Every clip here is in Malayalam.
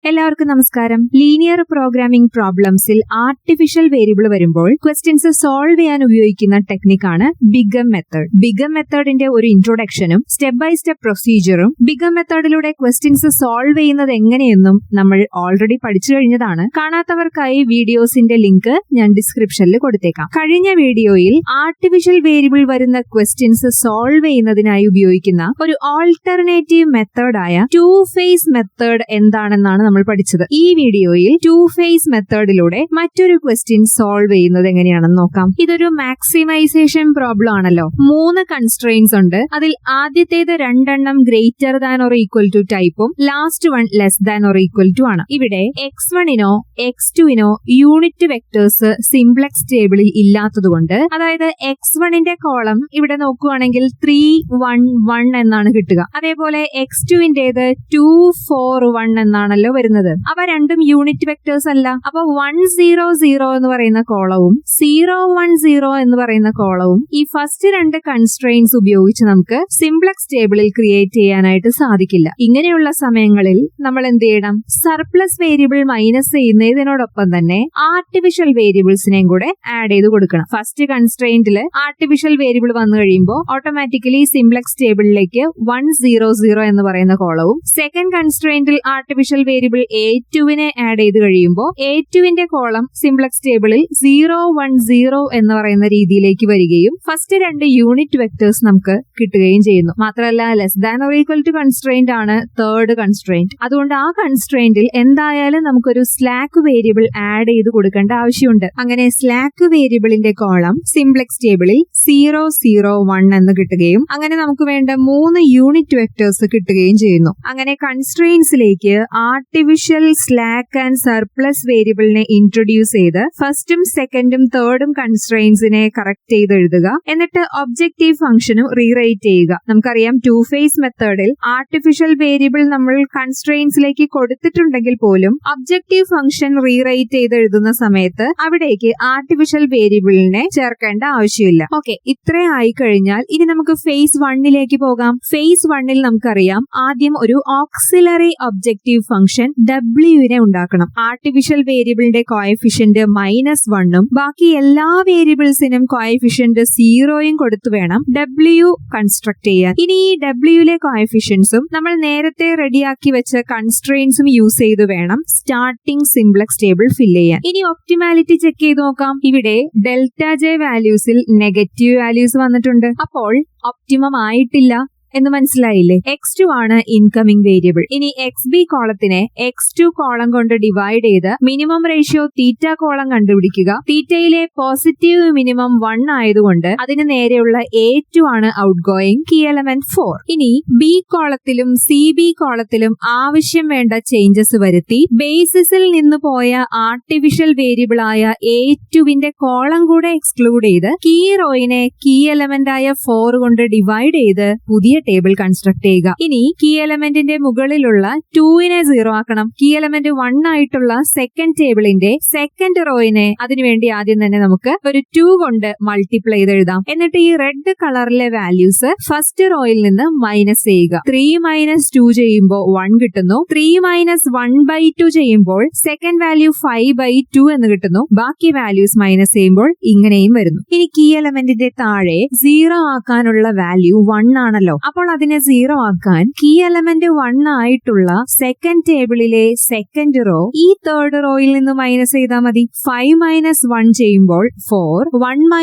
എല്ലാവർക്കും നമസ്കാരം. ലീനിയർ പ്രോഗ്രാമിംഗ് പ്രോബ്ലംസിൽ ആർട്ടിഫിഷ്യൽ വേരിയബിൾ വരുമ്പോൾ ക്വസ്റ്റ്യൻസ് സോൾവ് ചെയ്യാൻ ഉപയോഗിക്കുന്ന ടെക്നിക്കാണ് big M method. Big M മെത്തേഡിന്റെ ഒരു ഇൻട്രൊഡക്ഷനും സ്റ്റെപ്പ് ബൈ സ്റ്റെപ്പ് പ്രൊസീജിയറും ബിഗ് എം മെത്തേഡിലൂടെ ക്വസ്റ്റ്യൻസ് സോൾവ് ചെയ്യുന്നത് എങ്ങനെയെന്നും നമ്മൾ ഓൾറെഡി പഠിച്ചു കഴിഞ്ഞതാണ്. കാണാത്തവർക്കായി വീഡിയോസിന്റെ ലിങ്ക് ഞാൻ ഡിസ്ക്രിപ്ഷനിൽ കൊടുത്തേക്കാം. കഴിഞ്ഞ വീഡിയോയിൽ ആർട്ടിഫിഷ്യൽ വേരിയബിൾ വരുന്ന ക്വസ്റ്റ്യൻസ് സോൾവ് ചെയ്യുന്നതിനായി ഉപയോഗിക്കുന്ന ഒരു ആൾട്ടർനേറ്റീവ് മെത്തേഡായ ടു ഫേസ് മെത്തേഡ് എന്താണെന്നാണ് നമ്മൾ പഠിച്ചത്. ഈ വീഡിയോയിൽ ടു ഫേസ് മെത്തേഡിലൂടെ മറ്റൊരു ക്വസ്റ്റ്യൻ സോൾവ് ചെയ്യുന്നത് എങ്ങനെയാണെന്ന് നോക്കാം. ഇതൊരു മാക്സിമൈസേഷൻ പ്രോബ്ലം ആണല്ലോ. 3 കൺസ്ട്രെയിൻസ് ഉണ്ട്. അതിൽ ആദ്യത്തേത് 2 greater than or equal to ടൈപ്പും last one less than or equal to ആണ്. ഇവിടെ x1നോ x2നോ യൂണിറ്റ് വെക്ടേഴ്സ് സിംപ്ലക്സ് ടേബിളിൽ ഇല്ലാത്തതുകൊണ്ട്, അതായത് x1ന്റെ കോളം ഇവിടെ നോക്കുകയാണെങ്കിൽ 3 1 1 എന്നാണ് കിട്ടുക. അതേപോലെ x2ന്റേത് 2 4 1 എന്നാണല്ലോ വരുന്നത്. അവ രണ്ടും യൂണിറ്റ് വെക്ടേഴ്സ് അല്ല. അപ്പൊ 1 0 0 എന്ന് പറയുന്ന കോളവും 0 1 0 എന്ന് പറയുന്ന കോളവും ഈ ഫസ്റ്റ് 2 കൺസ്ട്രെയിൻസ് ഉപയോഗിച്ച് നമുക്ക് സിംപ്ലക്സ് ടേബിളിൽ ക്രിയേറ്റ് ചെയ്യാനായിട്ട് സാധിക്കില്ല. ഇങ്ങനെയുള്ള സമയങ്ങളിൽ നമ്മൾ എന്ത് ചെയ്യണം? സർപ്ലസ് വേരിയബിൾ മൈനസ് ചെയ്യുന്നതിനോടൊപ്പം തന്നെ ആർട്ടിഫിഷ്യൽ വേരിയബിൾസിനെയും കൂടെ ആഡ് ചെയ്ത് കൊടുക്കണം. ഫസ്റ്റ് കൺസ്ട്രെയിന്റിൽ ആർട്ടിഫിഷ്യൽ വേരിയബിൾ വന്നു കഴിയുമ്പോൾ ഓട്ടോമാറ്റിക്കലി സിംപ്ലക്സ് ടേബിളിലേക്ക് 1 0 0 എന്ന് പറയുന്ന കോളവും, സെക്കൻഡ് കൺസ്ട്രെയിന്റിൽ ആർട്ടിഫിഷ്യൽ വേരിയബിൾ A2നെ ആഡ് ചെയ്ത് കഴിയുമ്പോൾ A2ന്റെ കോളം സിംപ്ലക്സ് ടേബിളിൽ 0 1 0 എന്ന് പറയുന്ന രീതിയിലേക്ക് വരികയും ഫസ്റ്റ് 2 യൂണിറ്റ് വെക്ടേഴ്സ് നമുക്ക് കിട്ടുകയും ചെയ്യുന്നു. മാത്രമല്ല less than or equal to constraint ആണ് തേർഡ് കൺസ്ട്രെയിന്റ്. അതുകൊണ്ട് ആ കൺസ്ട്രെയിന്റിൽ എന്തായാലും നമുക്കൊരു സ്ലാക്ക് വേരിയബിൾ ആഡ് ചെയ്ത് കൊടുക്കേണ്ട ആവശ്യമുണ്ട്. അങ്ങനെ സ്ലാക്ക് വേരിയബിളിന്റെ കോളം സിംപ്ലക്സ് ടേബിളിൽ 0 0 1 എന്ന് കിട്ടുകയും അങ്ങനെ നമുക്ക് വേണ്ട 3 യൂണിറ്റ് വെക്ടേഴ്സ് കിട്ടുകയും ചെയ്യുന്നു. അങ്ങനെ കൺസ്ട്രെയിൻസിലേക്ക് ആർട്ടിഫിഷ്യൽ സ്ലാക്ക് ആൻഡ് സർപ്ലസ് വേരിയബിളിനെ ഇൻട്രൊഡ്യൂസ് ചെയ്ത് ഫസ്റ്റും സെക്കൻഡും തേർഡും കൺസ്ട്രെയിൻസിനെ കറക്റ്റ് ചെയ്ത് എഴുതുക. എന്നിട്ട് ഒബ്ജക്റ്റീവ് ഫംഗ്ഷനും റീറൈറ്റ് ചെയ്യുക. നമുക്കറിയാം ടു ഫേസ് മെത്തേഡിൽ ആർട്ടിഫിഷ്യൽ വേരിയബിൾ നമ്മൾ കൺസ്ട്രെയിൻസിലേക്ക് കൊടുത്തിട്ടുണ്ടെങ്കിൽ പോലും ഒബ്ജക്റ്റീവ് ഫംഗ്ഷൻ റീറൈറ്റ് ചെയ്ത് എഴുതുന്ന സമയത്ത് അവിടേക്ക് ആർട്ടിഫിഷ്യൽ വേരിയബിളിനെ ചേർക്കേണ്ട ആവശ്യമില്ല. ഓക്കെ, ഇത്രയും ആയി കഴിഞ്ഞാൽ ഇനി നമുക്ക് ഫേസ് 1ലേക്ക് പോകാം. ഫേസ് 1ൽ നമുക്കറിയാം ആദ്യം ഒരു ഓക്സിലറി ഒബ്ജക്റ്റീവ് ഫംഗ്ഷൻ W നെ ഉണ്ടാക്കണം. ആർട്ടിഫിഷ്യൽ വേരിയബിളിന്റെ കോഎഫിഷ്യന്റ് -1ഉം ബാക്കി എല്ലാ വേരിയബിൾസിനും കോഎഫിഷ്യന്റ് 0യും കൊടുത്തു വേണം W കൺസ്ട്രക്ട് ചെയ്യാൻ. ഇനി ഈ W ലെ കോഎഫിഷ്യൻസും നമ്മൾ നേരത്തെ റെഡിയാക്കി വെച്ച കൺസ്ട്രെയിൻസും യൂസ് ചെയ്ത് വേണം സ്റ്റാർട്ടിംഗ് സിംപ്ലക്സ് ടേബിൾ ഫില്ല് ചെയ്യാൻ. ഇനി ഒപ്റ്റിമാലിറ്റി ചെക്ക് ചെയ്ത് നോക്കാം. ഇവിടെ ΔJ വാല്യൂസിൽ നെഗറ്റീവ് വാല്യൂസ് വന്നിട്ടുണ്ട്. അപ്പോൾ ഒപ്റ്റിമം ആയിട്ടില്ല എന്ന് മനസ്സിലായില്ലേ? x2 ആണ് ഇൻകമിംഗ് വേരിയബിൾ. ഇനി xb കോളത്തിനെ x2 കോളം കൊണ്ട് ഡിവൈഡ് ചെയ്ത് മിനിമം റേഷ്യോ തീറ്റ കോളം കണ്ടുപിടിക്കുക. തീറ്റയിലെ പോസിറ്റീവ് മിനിമം 1 ആയതുകൊണ്ട് അതിന് നേരെയുള്ള A2 ആണ് ഔട്ട് ഗോയിങ്. Key element 4. ഇനി ബി കോളത്തിലും CB കോളത്തിലും ആവശ്യം വേണ്ട ചേഞ്ചസ് വരുത്തി ബേസിസിൽ നിന്ന് പോയ ആർട്ടിഫിഷ്യൽ വേരിയബിൾ ആയ A2വിന്റെ കോളം കൂടെ എക്സ്ക്ലൂഡ് ചെയ്ത് കീ റോയിനെ കീ എലമെന്റ് ആയ 4 കൊണ്ട് ഡിവൈഡ് ചെയ്ത് പുതിയ ടേബിൾ കൺസ്ട്രക്ട് ചെയ്യുക. ഇനി കീ എലമെന്റിന്റെ മുകളിലുള്ള 2നെ 0 ആക്കണം. കീ എലമെന്റ് 1 ആയിട്ടുള്ള സെക്കൻഡ് ടേബിളിന്റെ സെക്കൻഡ് റോയിനെ അതിനുവേണ്ടി ആദ്യം തന്നെ നമുക്ക് ഒരു 2 കൊണ്ട് മൾട്ടിപ്ലൈ ചെയ്ത് എഴുതാം. എന്നിട്ട് ഈ റെഡ് കളറിലെ വാല്യൂസ് ഫസ്റ്റ് റോയിൽ നിന്ന് മൈനസ് ചെയ്യുക. 3 - 2 ചെയ്യുമ്പോൾ 1 കിട്ടുന്നു. 3 - 1/2 ചെയ്യുമ്പോൾ സെക്കൻഡ് വാല്യൂ 5/2 എന്ന് കിട്ടുന്നു. ബാക്കി വാല്യൂസ് മൈനസ് ചെയ്യുമ്പോൾ ഇങ്ങനെയും വരുന്നു. ഇനി കീ എലമെന്റിന്റെ താഴെ 0 ആക്കാനുള്ള വാല്യൂ 1 ആണല്ലോ. അപ്പോൾ അതിനെ 0 ആക്കാൻ കീ എലമെന്റ് 1 ആയിട്ടുള്ള സെക്കൻഡ് ടേബിളിലെ സെക്കൻഡ് റോ ഈ തേർഡ് റോയിൽ നിന്ന് മൈനസ് ചെയ്താൽ മതി. 5 - 1 ചെയ്യുമ്പോൾ 4, 1 -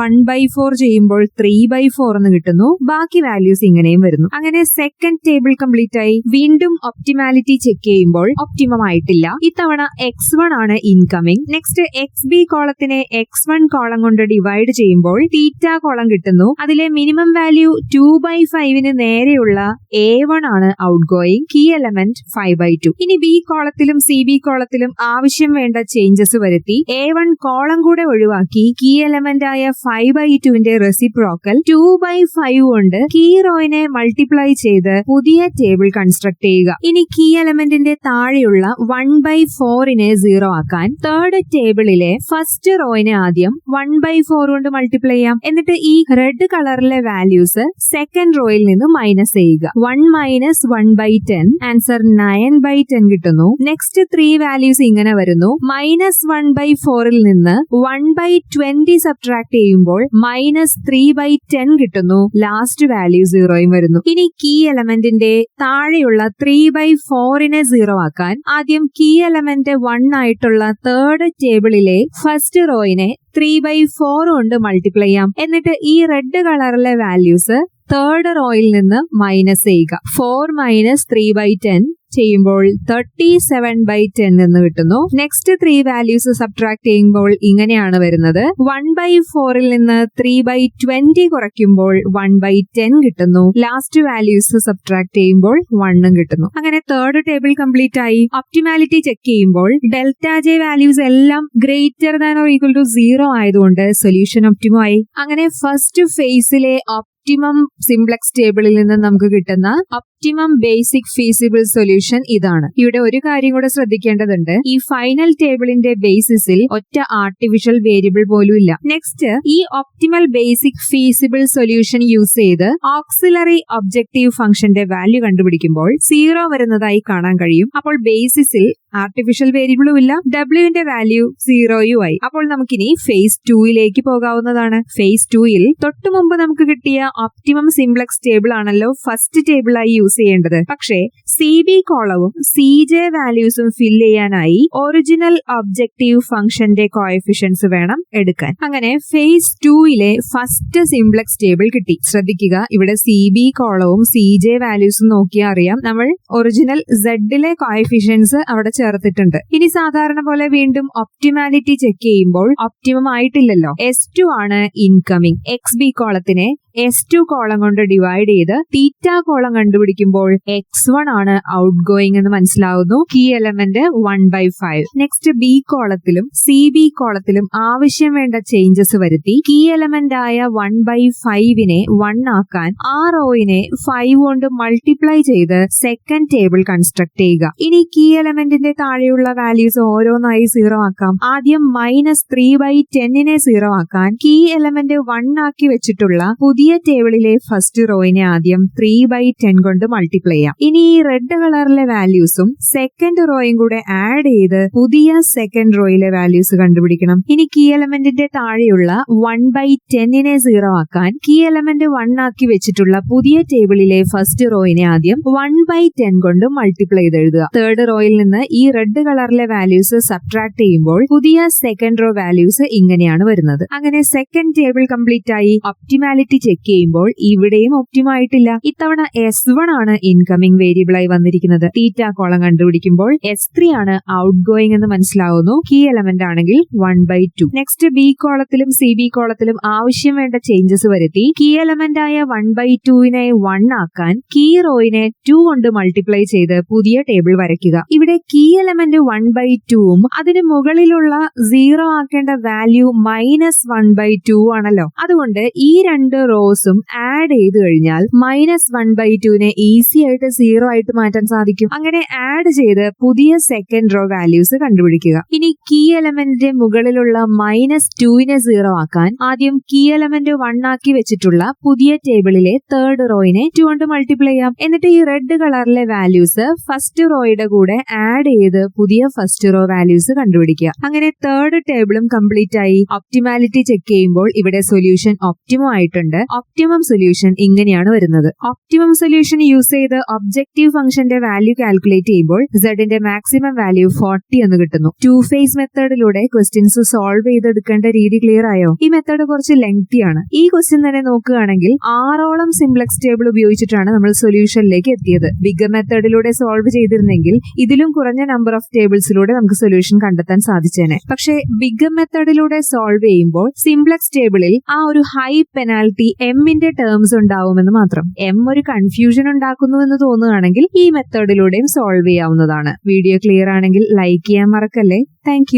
1/4 ചെയ്യുമ്പോൾ 3/4 എന്ന് കിട്ടുന്നു. ബാക്കി വാല്യൂസ് ഇങ്ങനെയും വരുന്നു. അങ്ങനെ സെക്കൻഡ് ടേബിൾ കംപ്ലീറ്റ് ആയി. വീണ്ടും ഒപ്റ്റിമാലിറ്റി ചെക്ക് ചെയ്യുമ്പോൾ ഒപ്റ്റിമം ആയിട്ടില്ല. ഇത്തവണ x1 ആണ് incoming. Next xb കോളത്തിനെ x1 column കൊണ്ട് ഡിവൈഡ് ചെയ്യുമ്പോൾ തീറ്റ കോളം കിട്ടുന്നു. അതിലെ മിനിമം വാല്യൂ 2/5 ന് നേരെയുള്ള A1 ആണ് ഔട്ട് ഗോയിങ്. Key element 5/2. ഇനി ബി കോളത്തിലും CB കോളത്തിലും ആവശ്യം വേണ്ട ചേഞ്ചസ് വരുത്തി A1 കോളം കൂടെ ഒഴിവാക്കി കീ എലമെന്റ് ആയ 5/2ന്റെ റെസിപ്രോക്കൽ 2/5 കൊണ്ട് കീ റോയിനെ മൾട്ടിപ്ലൈ ചെയ്ത് പുതിയ ടേബിൾ കൺസ്ട്രക്ട് ചെയ്യുക. ഇനി കീ എലമെന്റിന്റെ താഴെയുള്ള 1/4നെ 0 ആക്കാൻ തേർഡ് ടേബിളിലെ ഫസ്റ്റ് റോയിനെ ആദ്യം 1/4 കൊണ്ട് മൾട്ടിപ്ലൈ ചെയ്യാം. എന്നിട്ട് ഈ റെഡ് കളറിലെ വാല്യൂസ് സെക്കൻഡ് റോയിൽ ടേബിളിൽ നിന്ന് മൈനസ് ചെയ്യുക. 1 മൈനസ് 1/10 ആൻസർ 9/10 കിട്ടുന്നു. നെക്സ്റ്റ് 3 വാല്യൂസ് ഇങ്ങനെ വരുന്നു. മൈനസ് 1/4 നിന്ന് 1/20 സബ്ട്രാക്ട് ചെയ്യുമ്പോൾ മൈനസ് 3/10 കിട്ടുന്നു. ലാസ്റ്റ് വാല്യൂ 0 വരുന്നു. ഇനി കീ എലമെന്റിന്റെ താഴെയുള്ള 3/4നെ 0 ആക്കാൻ ആദ്യം കീ എലമെന്റ് 1 ആയിട്ടുള്ള തേർഡ് ടേബിളിലെ ഫസ്റ്റ് റോയിനെ 3/4 കൊണ്ട് മൾട്ടിപ്ലൈ ചെയ്യാം. എന്നിട്ട് ഈ റെഡ് കളറിലെ വാല്യൂസ് തേർഡ് റോയിൽ നിന്ന് മൈനസ് ചെയ്യുക. 4 മൈനസ് 3/10 ചെയ്യുമ്പോൾ 37/10 എന്ന് കിട്ടുന്നു. നെക്സ്റ്റ് 3 വാല്യൂസ് സബ്ട്രാക്ട് ചെയ്യുമ്പോൾ ഇങ്ങനെയാണ് വരുന്നത്. 1/4 നിന്ന് 3/20 കുറയ്ക്കുമ്പോൾ 1/10 കിട്ടുന്നു. ലാസ്റ്റ് വാല്യൂസ് സബ്ട്രാക്ട് ചെയ്യുമ്പോൾ 1 കിട്ടുന്നു. അങ്ങനെ തേർഡ് ടേബിൾ കംപ്ലീറ്റ് ആയി. ഒപ്റ്റിമാലിറ്റി ചെക്ക് ചെയ്യുമ്പോൾ ഡെൽറ്റ ജെ വാല്യൂസ് എല്ലാം greater than or equal to 0 ആയതുകൊണ്ട് സൊല്യൂഷൻ ഒപ്റ്റിമം ആയി. അങ്ങനെ ഫസ്റ്റ് ഫേസിലെ ഒപ്റ്റിമം സിംപ്ലക്സ് ടേബിളിൽ നിന്ന് നമുക്ക് കിട്ടുന്ന ഒപ്റ്റിമം ബേസിക് ഫീസിബിൾ സൊല്യൂഷൻ ഇതാണ്. ഇവിടെ ഒരു കാര്യം കൂടെ ശ്രദ്ധിക്കേണ്ടതുണ്ട്. ഈ ഫൈനൽ ടേബിളിന്റെ ബേസിസിൽ ഒറ്റ ആർട്ടിഫിഷ്യൽ വേരിയബിൾ പോലും ഇല്ല. നെക്സ്റ്റ്, ഈ optimal basic feasible solution use ചെയ്ത് ഓക്സിലറി ഒബ്ജക്റ്റീവ് ഫംഗ്ഷന്റെ വാല്യൂ കണ്ടുപിടിക്കുമ്പോൾ 0 വരുന്നതായി കാണാൻ കഴിയും. അപ്പോൾ ബേസിസിൽ ആർട്ടിഫിഷ്യൽ വേരിയബിളും ഇല്ല, ഡബ്ല്യുവിന്റെ വാല്യൂ 0 ആയി. അപ്പോൾ നമുക്കിനി ഫേസ് 2യിലേക്ക് പോകാവുന്നതാണ്. ഫേസ് 2യിൽ തൊട്ടു മുമ്പ് നമുക്ക് കിട്ടിയ ഒപ്റ്റിമം സിംപ്ലക്സ് ടേബിൾ ആണല്ലോ ഫസ്റ്റ് ടേബിളായി യൂസ് ചെയ്യേണ്ടത്. പക്ഷേ CB കോളവും CJ വാല്യൂസും ഫില്ല് ചെയ്യാനായി ഒറിജിനൽ ഒബ്ജക്റ്റീവ് ഫംഗ്ഷന്റെ കോഎഫിഷ്യൻസ് വേണം എടുക്കാൻ. അങ്ങനെ ഫേസ് 2യിലെ ഫസ്റ്റ് സിംപ്ലക്സ് ടേബിൾ കിട്ടി. ശ്രദ്ധിക്കുക, ഇവിടെ CB കോളവും CJ വാല്യൂസും നോക്കിയാൽ അറിയാം നമ്മൾ ഒറിജിനൽ Zലെ കോഎഫിഷ്യൻസ് അവിടെ ചേർത്തിട്ടുണ്ട്. ഇനി സാധാരണ പോലെ വീണ്ടും ഒപ്റ്റിമാലിറ്റി ചെക്ക് ചെയ്യുമ്പോൾ ഒപ്റ്റിമം ആയിട്ടില്ലല്ലോ. S2 ആണ് ഇൻകമിംഗ്. XB കോളത്തിനെ S2 കോളം കൊണ്ട് ഡിവൈഡ് ചെയ്ത് തീറ്റ കോളം കണ്ടുപിടിക്കുമ്പോൾ X1 ആണ് ഔട്ട് ഗോയിങ് എന്ന് മനസ്സിലാവുന്നു. Key element 1/5. നെക്സ്റ്റ് B കോളത്തിലും CB കോളത്തിലും ആവശ്യം വേണ്ട ചേഞ്ചസ് വരുത്തി കീ എലമെന്റ് ആയ 1/5നെ 1 ആക്കാൻ ആ റോയിനെ 5 കൊണ്ട് മൾട്ടിപ്ലൈ ചെയ്ത് സെക്കൻഡ് ടേബിൾ കൺസ്ട്രക്ട് ചെയ്യുക. ഇനി കീ എലമെന്റിന്റെ താഴെയുള്ള വാല്യൂസ് ഓരോന്നായി 0 ആക്കാം. ആദ്യം മൈനസ് 3/10നെ 0 ആക്കാൻ കീ എലമെന്റ് 1 ആക്കി വെച്ചിട്ടുള്ള പുതിയ ടേബിളിലെ ഫസ്റ്റ് റോയിനെ ആദ്യം 3/10 കൊണ്ട് മൾട്ടിപ്ലൈ ചെയ്യാം. ഇനി ഈ റെഡ് കളറിലെ വാല്യൂസും സെക്കൻഡ് റോയും കൂടെ ആഡ് ചെയ്ത് പുതിയ സെക്കൻഡ് റോയിലെ വാല്യൂസ് കണ്ടുപിടിക്കണം. ഇനി കീ എലമെന്റിന്റെ താഴെയുള്ള 1/10നെ 0 ആക്കാൻ കീ എലമെന്റ് 1 ആക്കി വെച്ചിട്ടുള്ള പുതിയ ടേബിളിലെ ഫസ്റ്റ് റോയിനെ ആദ്യം 1/10 കൊണ്ട് മൾട്ടിപ്ലൈ ചെയ്ത് എഴുതുക. തേർഡ് റോയിൽ നിന്ന് ഈ റെഡ് കളറിലെ വാല്യൂസ് സബ്ട്രാക്ട് ചെയ്യുമ്പോൾ പുതിയ സെക്കൻഡ് റോ വാല്യൂസ് ഇങ്ങനെയാണ് വരുന്നത്. അങ്ങനെ സെക്കൻഡ് ടേബിൾ കംപ്ലീറ്റ് ആയി. ഒപ്റ്റിമാലിറ്റി ചെക്ക് ചെയ്യുമ്പോൾ ഇവിടെയും ഒപ്റ്റിമായിട്ടില്ല. ഇത്തവണ S1 ആണ് ഇൻകമിംഗ് വേരിയബിൾ ആയി വന്നിരിക്കുന്നത്. തീറ്റ കോളം കണ്ടുപിടിക്കുമ്പോൾ S3 ആണ് ഔട്ട് ഗോയിങ് എന്ന് മനസ്സിലാവുന്നു. കീ എലമെന്റ് ആണെങ്കിൽ 1/2. നെക്സ്റ്റ് B കോളത്തിലും CB കോളത്തിലും ആവശ്യം വേണ്ട ചേഞ്ചസ് വരുത്തി കീ എലമെന്റ് ആയ 1/2നെ 1 ആക്കാൻ കീ റോയിനെ 2 കൊണ്ട് മൾട്ടിപ്ലൈ ചെയ്ത് പുതിയ ടേബിൾ വരയ്ക്കുക. ഇവിടെ കീ എലമെന്റ് 1/2ഉം അതിന് മുകളിലുള്ള 0 ആക്കേണ്ട വാല്യൂ -1/2 ആണല്ലോ. അതുകൊണ്ട് ഈ രണ്ട് റോസും ആഡ് ചെയ്ത് കഴിഞ്ഞാൽ -1/2നെ ഈസി ആയിട്ട് 0 ആയിട്ട് മാറ്റാൻ സാധിക്കും. അങ്ങനെ ആഡ് ചെയ്ത് പുതിയ സെക്കൻഡ് റോ വാല്യൂസ് കണ്ടുപിടിക്കുക. ഇനി കീ എലമെന്റിന്റെ മുകളിലുള്ള -2നെ 0 ആക്കാൻ ആദ്യം കീ എലമെന്റ് 1 ആക്കി വെച്ചിട്ടുള്ള പുതിയ ടേബിളിലെ തേർഡ് റോയിനെ 2 കൊണ്ട് മൾട്ടിപ്ലൈ ചെയ്യാം. എന്നിട്ട് ഈ റെഡ് കളറിലെ വാല്യൂസ് ഫസ്റ്റ് റോയുടെ കൂടെ ആഡ് ചെയ്ത് പുതിയ ഫസ്റ്റ് റോ വാല്യൂസ് കണ്ടുപിടിക്കുക. അങ്ങനെ തേർഡ് ടേബിളും കംപ്ലീറ്റ് ആയി. ഒപ്റ്റിമാലിറ്റി ചെക്ക് ചെയ്യുമ്പോൾ ഇവിടെ സൊല്യൂഷൻ ഒപ്റ്റിമം ആയിട്ടുണ്ട്. ഒപ്റ്റിമം സൊല്യൂഷൻ ഇങ്ങനെയാണ് വരുന്നത്. ഒപ്റ്റിമം സൊല്യൂഷൻ യൂസ് ചെയ്ത് ഒബ്ജക്റ്റീവ് ഫംഗ്ഷന്റെ വാല്യൂ കാൽക്കുലേറ്റ് ചെയ്യുമ്പോൾ Zന്റെ മാക്സിമം വാല്യൂ 40 എന്ന് കിട്ടുന്നു. 2 ഫേസ് മെത്തേഡിലൂടെ ക്വസ്റ്റ്യൻസ് സോൾവ് ചെയ്തെടുക്കേണ്ട രീതി ക്ലിയർ ആയോ? ഈ മെത്തേഡ് കുറച്ച് ലെങ്തി ആണ്. ഈ ക്വസ്റ്റ്യൻ തന്നെ നോക്കുകയാണെങ്കിൽ 6ഓളം സിംപ്ലക്സ് ടേബിൾ ഉപയോഗിച്ചിട്ടാണ് നമ്മൾ സൊല്യൂഷനിലേക്ക് എത്തിയത്. ബിഗ് മെത്തേഡിലൂടെ സോൾവ് ചെയ്തിരുന്നെങ്കിൽ ഇതിലും കുറഞ്ഞ നമ്പർ ഓഫ് ടേബിൾസിലൂടെ നമുക്ക് സൊല്യൂഷൻ കണ്ടെത്താൻ സാധിച്ചേനെ. പക്ഷേ ബിഗ് മെത്തേഡിലൂടെ സോൾവ് ചെയ്യുമ്പോൾ സിംപ്ലക്സ് ടേബിളിൽ ആ ഒരു ഹൈ പെനാൽറ്റി എമ്മിന്റെ ടേംസ് ഉണ്ടാവുമെന്ന് മാത്രം. എം ഒരു കൺഫ്യൂഷൻ ഉണ്ടാക്കുന്നു എന്ന് തോന്നുകയാണെങ്കിൽ ഈ മെത്തേഡിലൂടെയും സോൾവ് ചെയ്യാവുന്നതാണ്. വീഡിയോ ക്ലിയർ ആണെങ്കിൽ ലൈക്ക് ചെയ്യാൻ മറക്കല്ലേ. താങ്ക്